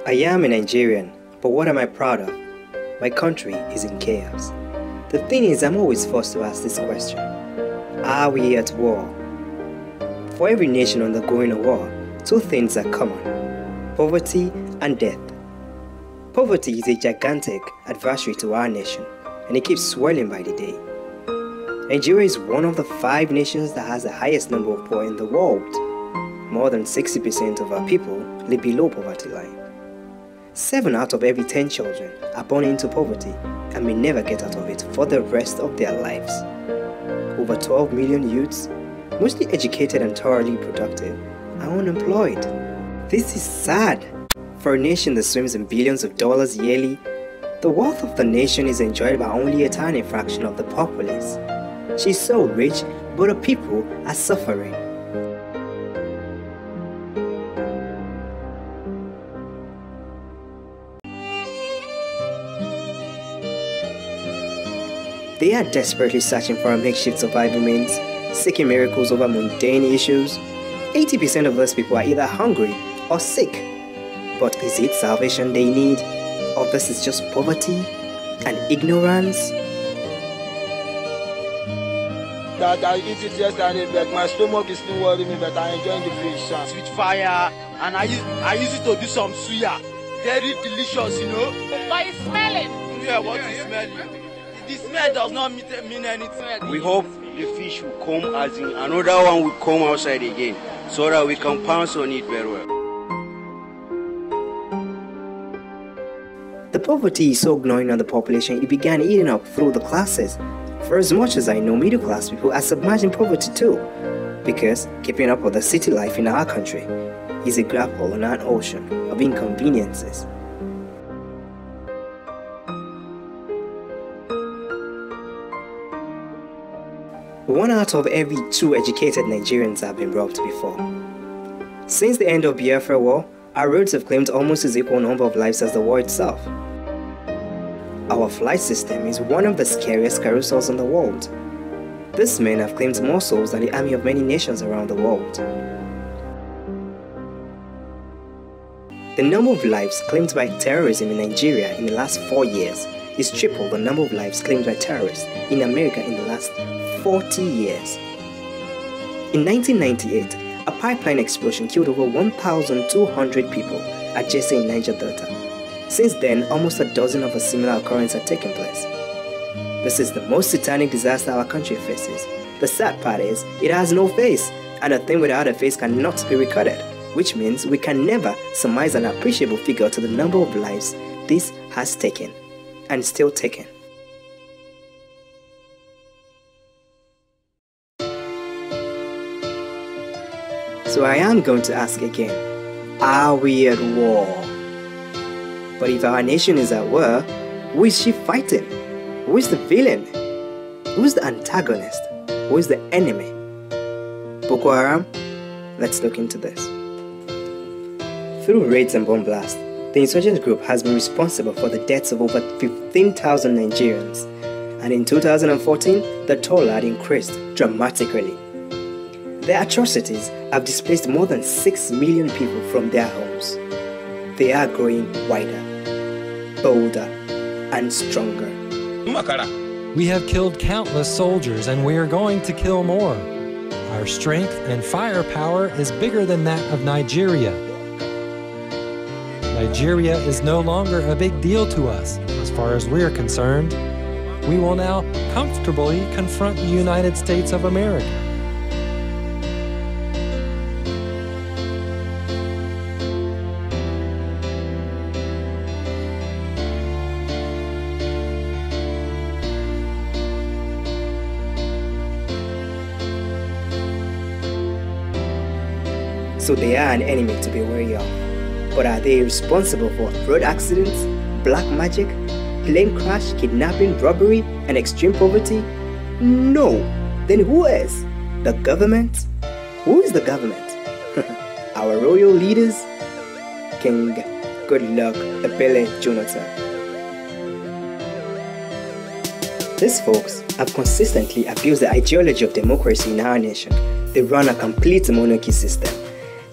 I am a Nigerian, but what am I proud of? My country is in chaos. The thing is, I'm always forced to ask this question. Are we at war? For every nation undergoing a war, two things are common: poverty and death. Poverty is a gigantic adversary to our nation, and it keeps swelling by the day. Nigeria is one of the 5 nations that has the highest number of poor in the world. More than 60% of our people live below poverty line. 7 out of every 10 children are born into poverty and may never get out of it for the rest of their lives. Over 12 million youths, mostly educated and thoroughly productive, are unemployed. This is sad. For a nation that swims in billions of dollars yearly, the wealth of the nation is enjoyed by only a tiny fraction of the populace. She's so rich, but the people are suffering. They are desperately searching for a makeshift survival means, seeking miracles over mundane issues. 80% of those people are either hungry or sick. But is it salvation they need? Or this is just poverty and ignorance? I eat it yesterday, but my stomach is still worrying me, but I'm enjoying the fish. Sweet fire, and I use it to do some suya. Very delicious, you know. But it's smelling. Yeah, what is smelling? The smell does not mean anything. We hope the fish will come, as in another one will come outside again, so that we can pounce on it very well. The poverty is so gnawing on the population, it began eating up through the classes. For as much as I know, middle class people are submerged in poverty too, because keeping up with the city life in our country is a grapple on an ocean of inconveniences. One out of every 2 educated Nigerians have been robbed before. Since the end of Biafra War, our roads have claimed almost as equal number of lives as the war itself. Our flight system is one of the scariest carousels in the world. These men have claimed more souls than the army of many nations around the world. The number of lives claimed by terrorism in Nigeria in the last 4 years is triple the number of lives claimed by terrorists in America in the last 40 years. In 1998, a pipeline explosion killed over 1,200 people at Jesse in Niger Delta. Since then, almost a dozen of a similar occurrence have taken place. This is the most satanic disaster our country faces. The sad part is, it has no face, and a thing without a face cannot be recorded, which means we can never surmise an appreciable figure to the number of lives this has taken, and still taken. So I am going to ask again, are we at war? But if our nation is at war, who is she fighting? Who is the villain? Who is the antagonist? Who is the enemy? Boko Haram? Let's look into this. Through raids and bomb blasts, the insurgent group has been responsible for the deaths of over 15,000 Nigerians, and in 2014, the toll had increased dramatically. Their atrocities have displaced more than 6 million people from their homes. They are growing wider, bolder, and stronger. We have killed countless soldiers, and we are going to kill more. Our strength and firepower is bigger than that of Nigeria. Nigeria is no longer a big deal to us, as far as we are concerned. We will now comfortably confront the United States of America. So they are an enemy to be wary of. But are they responsible for road accidents, black magic, plane crash, kidnapping, robbery, and extreme poverty? No. Then who is? The government? Who is the government? Our royal leaders? King Goodluck Ebele Jonathan. These folks have consistently abused the ideology of democracy in our nation. They run a complete monarchy system.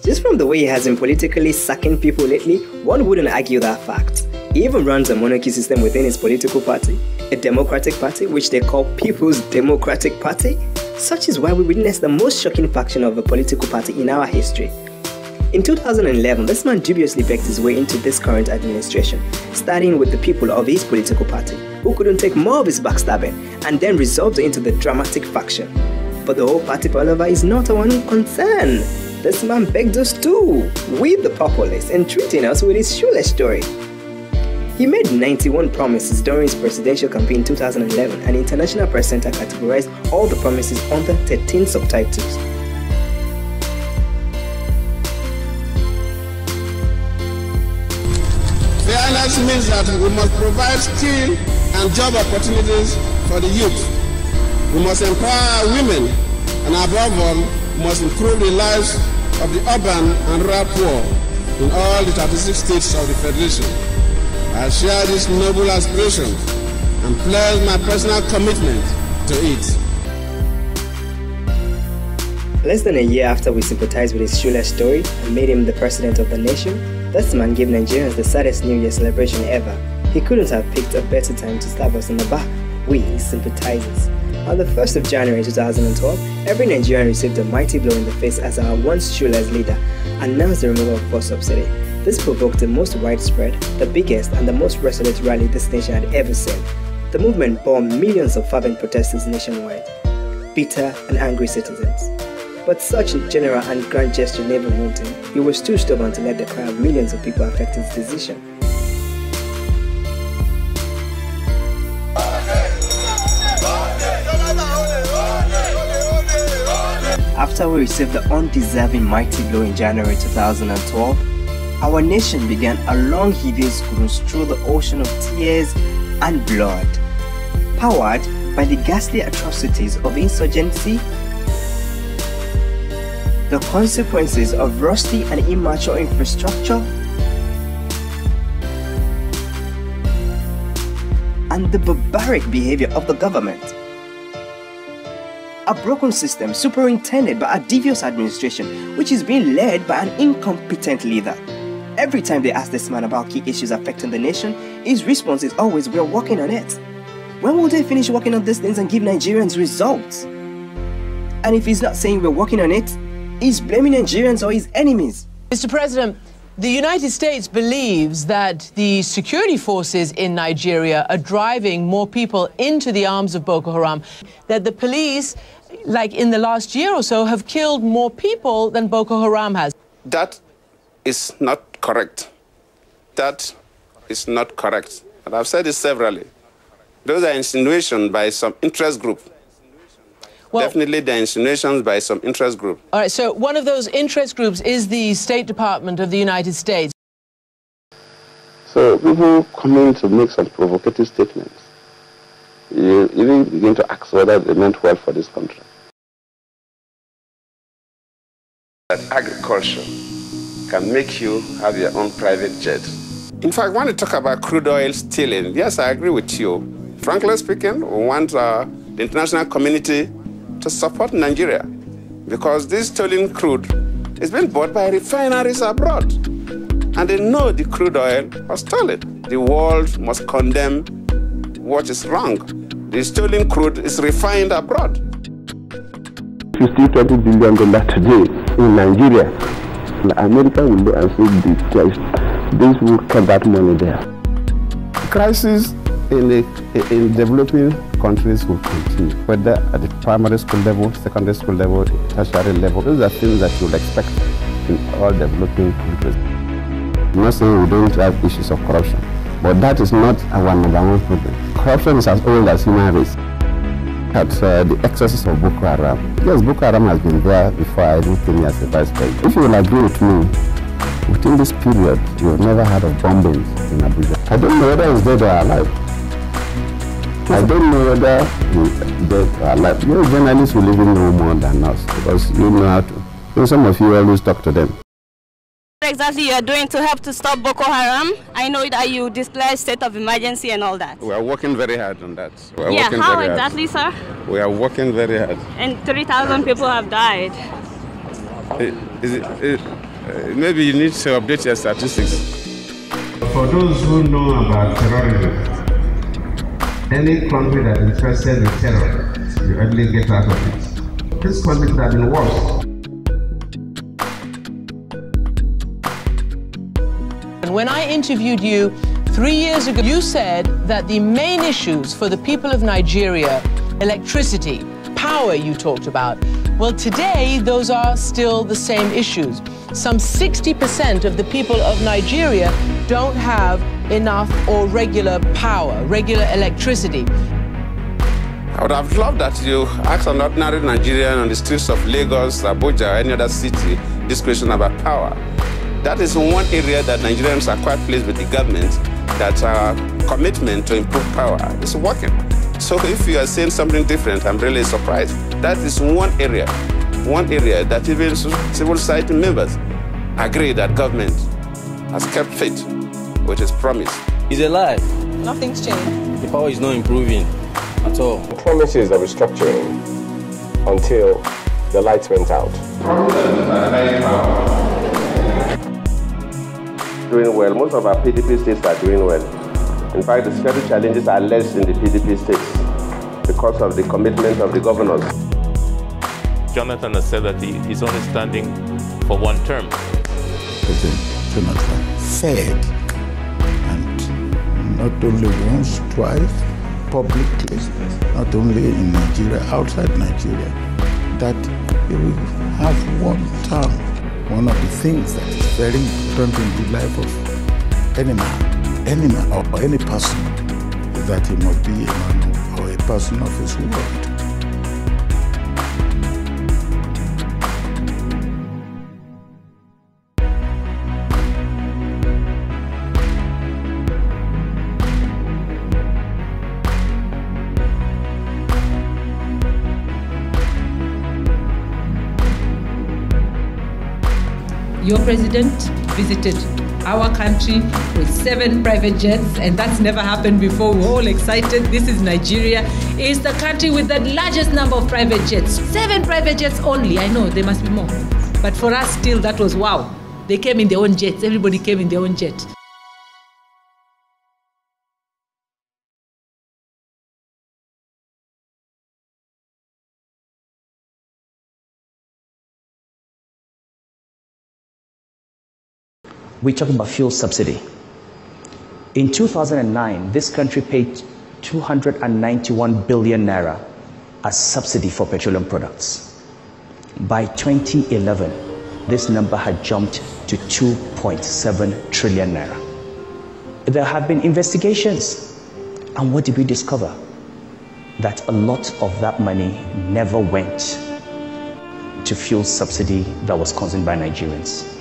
Just from the way he has been politically sacking people lately, one wouldn't argue that fact. He even runs a monarchy system within his political party, a democratic party which they call People's Democratic Party. Such is why we witnessed the most shocking faction of a political party in our history. In 2011, this man dubiously begged his way into this current administration, starting with the people of his political party, who couldn't take more of his backstabbing, and then resolved into the dramatic faction. But the whole party palaver is not our own concern. This man begged us too, with the populace, and treating us with his shoeless story. He made 91 promises during his presidential campaign in 2011, and International Press Center categorized all the promises under 13 subtitles. Fairness means that we must provide skill and job opportunities for the youth. We must empower women, and above all, we must improve the lives of the urban and rural poor in all the 36 states of the Federation. I share these noble aspirations and pledge my personal commitment to it. Less than a year after we sympathized with his shoeless story and made him the president of the nation, this man gave Nigerians the saddest New Year celebration ever. He couldn't have picked a better time to stab us in the back, we his sympathizers. On the 1st of January 2012, every Nigerian received a mighty blow in the face as our once shoeless leader announced the removal of fuel subsidy. This provoked the most widespread, the biggest and the most resolute rally this nation had ever seen. The movement bore millions of fervent protesters nationwide, bitter and angry citizens. But such general and grand gesture never moved him. He was too stubborn to let the cry of millions of people affect his decision. After we received the undeserving mighty blow in January 2012, our nation began a long hideous cruise through the ocean of tears and blood. Powered by the ghastly atrocities of insurgency, the consequences of rusty and immature infrastructure, and the barbaric behavior of the government. A broken system superintended by a devious administration which is being led by an incompetent leader. Every time they ask this man about key issues affecting the nation, his response is always, "We're working on it." When will they finish working on these things and give Nigerians results? And if he's not saying we're working on it, he's blaming Nigerians or his enemies. Mr. President, the United States believes that the security forces in Nigeria are driving more people into the arms of Boko Haram, that the police, like in the last year or so, have killed more people than Boko Haram has. That is not correct. That is not correct. And I've said it severally. Those are insinuations by some interest group. Well, definitely the insinuations by some interest group. All right, so one of those interest groups is the State Department of the United States. So people come in to make some provocative statements. You even begin to ask whether they meant well for this country. That agriculture can make you have your own private jet. In fact, when you talk about crude oil stealing, yes, I agree with you. Frankly speaking, we want the international community to support Nigeria, because this stolen crude is being bought by refineries abroad, and they know the crude oil was stolen. The world must condemn what is wrong. The stolen crude is refined abroad. If you see $20 billion today in Nigeria, the American will go and say this will get that money there. Crisis in developing countries will continue, whether at the primary school level, secondary school level, tertiary level. Those are things that you would expect in all developing countries. I'm not saying we don't have issues of corruption, but that is not our number one problem. Corruption is as old as human race. At the excesses of Boko Haram. Yes, Boko Haram has been there before I even came as a vice president. If you will agree with me, within this period, you have never heard of bombings in Abuja. I don't know whether he's dead or alive. I don't know whether he's dead or alive. Your journalists will even know more than us, because you know how to. So some of you always talk to them. What exactly you are doing to help to stop Boko Haram? I know that you display state of emergency and all that. We are working very hard on that. How exactly, sir? We are working very hard. And 3,000 people have died. Maybe you need to update your statistics. For those who know about terrorism, any country that is interested in terror, you only get out of it. This country could have been worse. And when I interviewed you 3 years ago, you said that the main issues for the people of Nigeria, electricity, power you talked about, well, today, those are still the same issues. Some 60% of the people of Nigeria don't have enough or regular power, regular electricity. I would have loved that you ask an ordinary Nigerian on the streets of Lagos, Abuja, or any other city this question about power. That is one area that Nigerians are quite pleased with the government, that our commitment to improve power is working. So if you are saying something different, I'm really surprised. That is one area that even civil society members agree that government has kept faith with its promise. It's a lie. Nothing's changed. The power is not improving at all. Promises of restructuring until the lights went out. Doing well. Most of our PDP states are doing well. In fact, the security challenges are less in the PDP states because of the commitment of the governors. Jonathan has said that he's only standing for one term. President Jonathan said, and not only once, twice, publicly, not only in Nigeria, outside Nigeria, that he will have one term. One of the things that is very important in the life of any man or any person is that he must be a man or a person of his word. Your president visited our country with 7 private jets, and that's never happened before. We're all excited. This is Nigeria. It's the country with the largest number of private jets. 7 private jets only. I know there must be more. But for us still, that was wow. They came in their own jets. Everybody came in their own jet. We're talking about fuel subsidy. In 2009, this country paid 291 billion naira as subsidy for petroleum products. By 2011, this number had jumped to 2.7 trillion naira. There have been investigations, and what did we discover? That a lot of that money never went to fuel subsidy that was consumed by Nigerians.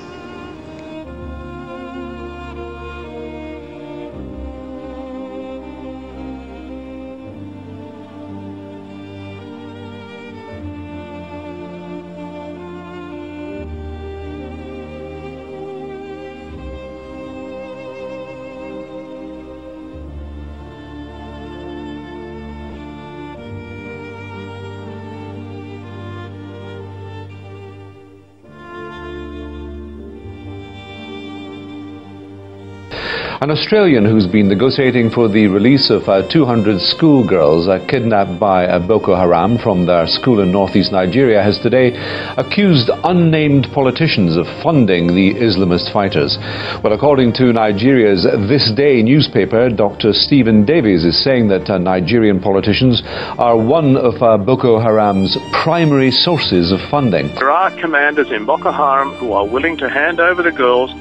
An Australian who's been negotiating for the release of 200 schoolgirls kidnapped by Boko Haram from their school in northeast Nigeria has today accused unnamed politicians of funding the Islamist fighters. Well, according to Nigeria's This Day newspaper, Dr. Stephen Davies is saying that Nigerian politicians are one of Boko Haram's primary sources of funding. There are commanders in Boko Haram who are willing to hand over the girls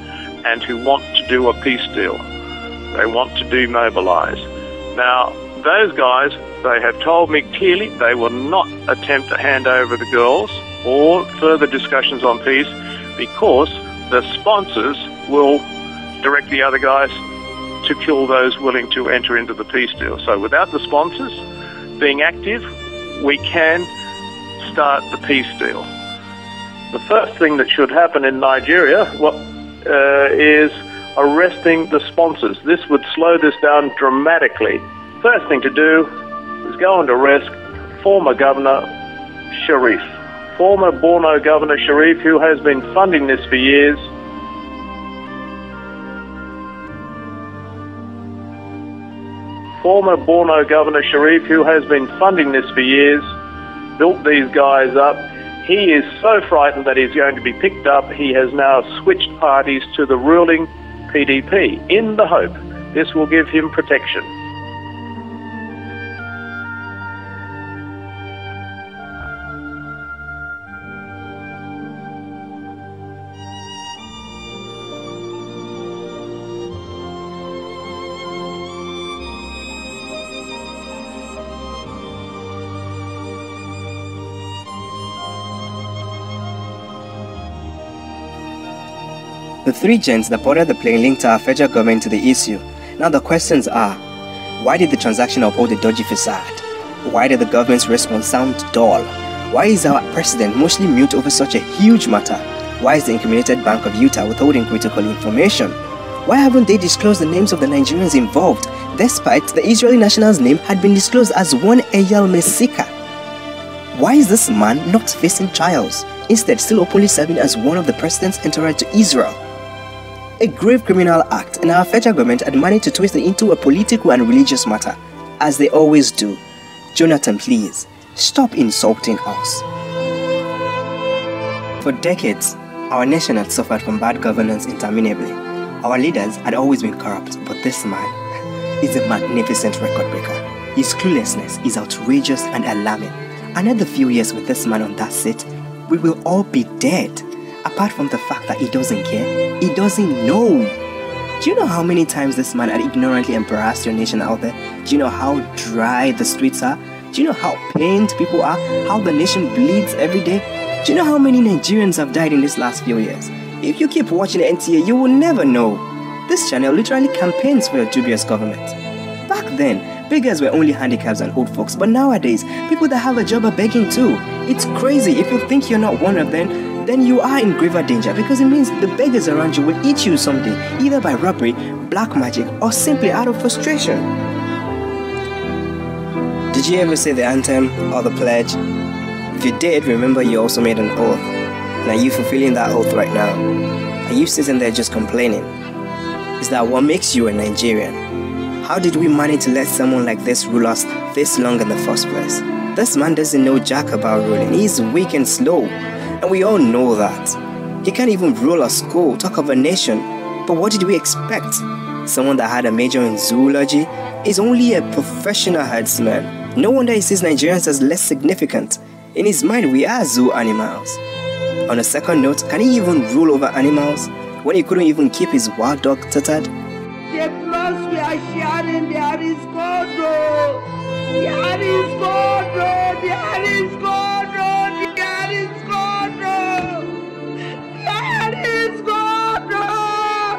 and who want to do a peace deal. They want to demobilize. Now, those guys, they have told me clearly they will not attempt to hand over the girls or further discussions on peace because the sponsors will direct the other guys to kill those willing to enter into the peace deal. So without the sponsors being active, we can start the peace deal. The first thing that should happen in Nigeria is arresting the sponsors. This would slow this down dramatically. First thing to do is go and arrest former Governor Sharif, former Borno Governor Sharif, who has been funding this for years. former Borno Governor Sharif, who has been funding this for years, built these guys up. He is so frightened that he's going to be picked up. He has now switched parties to the ruling PDP in the hope this will give him protection. The three gents that boarded the plane linked our federal government to the issue. Now the questions are, why did the transaction uphold a dodgy facade? Why did the government's response sound dull? Why is our president mostly mute over such a huge matter? Why is the Incriminated Bank of Utah withholding critical information? Why haven't they disclosed the names of the Nigerians involved, despite the Israeli national's name had been disclosed as one Eyal Mesika? Why is this man not facing trials, instead still openly serving as one of the president's entourage to Israel? A grave criminal act, and our federal government had managed to twist it into a political and religious matter, as they always do. Jonathan, please, stop insulting us. For decades, our nation had suffered from bad governance interminably. Our leaders had always been corrupt, but this man is a magnificent record breaker. His cluelessness is outrageous and alarming. Another few years with this man on that seat, we will all be dead. Apart from the fact that he doesn't care, he doesn't know. Do you know how many times this man had ignorantly embarrassed your nation out there? Do you know how dry the streets are? Do you know how pained people are? How the nation bleeds every day? Do you know how many Nigerians have died in these last few years? If you keep watching NTA, you will never know. This channel literally campaigns for your dubious government. Back then, beggars were only handicaps and old folks, but nowadays, people that have a job are begging too. It's crazy. If you think you're not one of them, then you are in graver danger, because it means the beggars around you will eat you someday, either by robbery, black magic, or simply out of frustration. Did you ever say the anthem or the pledge? If you did, remember you also made an oath. And are you fulfilling that oath right now? Are you sitting there just complaining? Is that what makes you a Nigerian? How did we manage to let someone like this rule us this long in the first place? This man doesn't know jack about ruling. He's weak and slow. And we all know that. He can't even rule a school, talk of a nation. But what did we expect? Someone that had a major in zoology is only a professional herdsman. No wonder he sees Nigerians as less significant. In his mind, we are zoo animals. On a second note, can he even rule over animals when he couldn't even keep his wild dog tethered? The plus we are sharing, there is God, oh. There is God, oh. There is God, oh. There is God, oh. There is God, oh.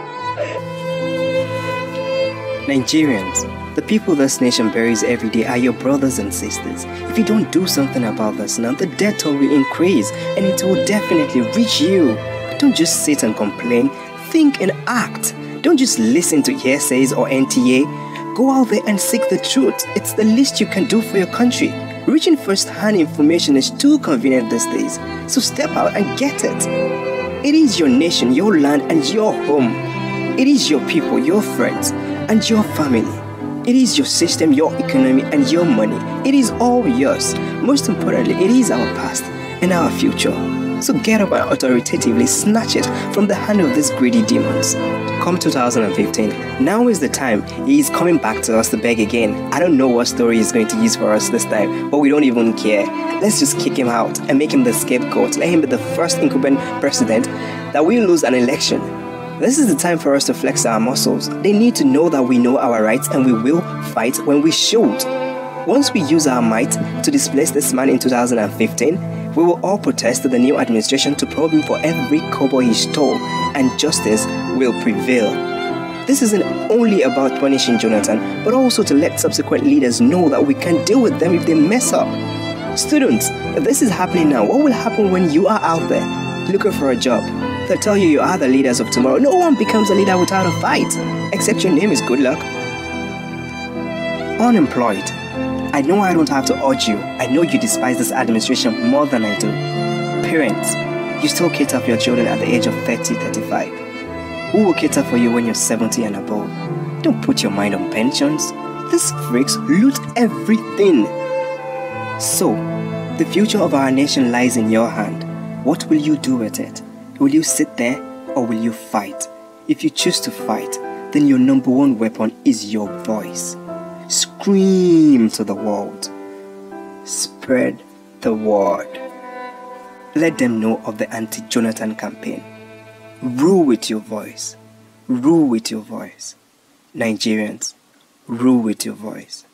Nigerians, the people this nation buries every day are your brothers and sisters. If you don't do something about this now, the death toll will increase and it will definitely reach you. Don't just sit and complain, think and act. Don't just listen to hearsays or NTA. Go out there and seek the truth. It's the least you can do for your country. Reaching first-hand information is too convenient these days, so step out and get it. It is your nation, your land and your home. It is your people, your friends and your family. It is your system, your economy and your money. It is all yours. Most importantly, it is our past and our future. So get up and authoritatively snatch it from the hand of these greedy demons. Come 2015, now is the time. He is coming back to us to beg again. I don't know what story he's going to use for us this time, but we don't even care. Let's just kick him out and make him the scapegoat. Let him be the first incompetent president that will lose an election. This is the time for us to flex our muscles. They need to know that we know our rights and we will fight when we should. Once we use our might to displace this man in 2015, we will all protest to the new administration to probe him for every kobo he stole, and justice will prevail. This isn't only about punishing Jonathan, but also to let subsequent leaders know that we can deal with them if they mess up. Students, if this is happening now, what will happen when you are out there looking for a job? They'll tell you are the leaders of tomorrow. No one becomes a leader without a fight, except your name is good luck. Unemployed. I know I don't have to urge you. I know you despise this administration more than I do. Parents, you still cater for your children at the age of 30, 35. Who will cater for you when you're 70 and above? Don't put your mind on pensions. these freaks loot everything. So, the future of our nation lies in your hand. What will you do with it? Will you sit there or will you fight? If you choose to fight, then your number one weapon is your voice. Scream to the world. Spread the word. Let them know of the anti-Jonathan campaign. Rule with your voice. Rule with your voice. Nigerians, rule with your voice.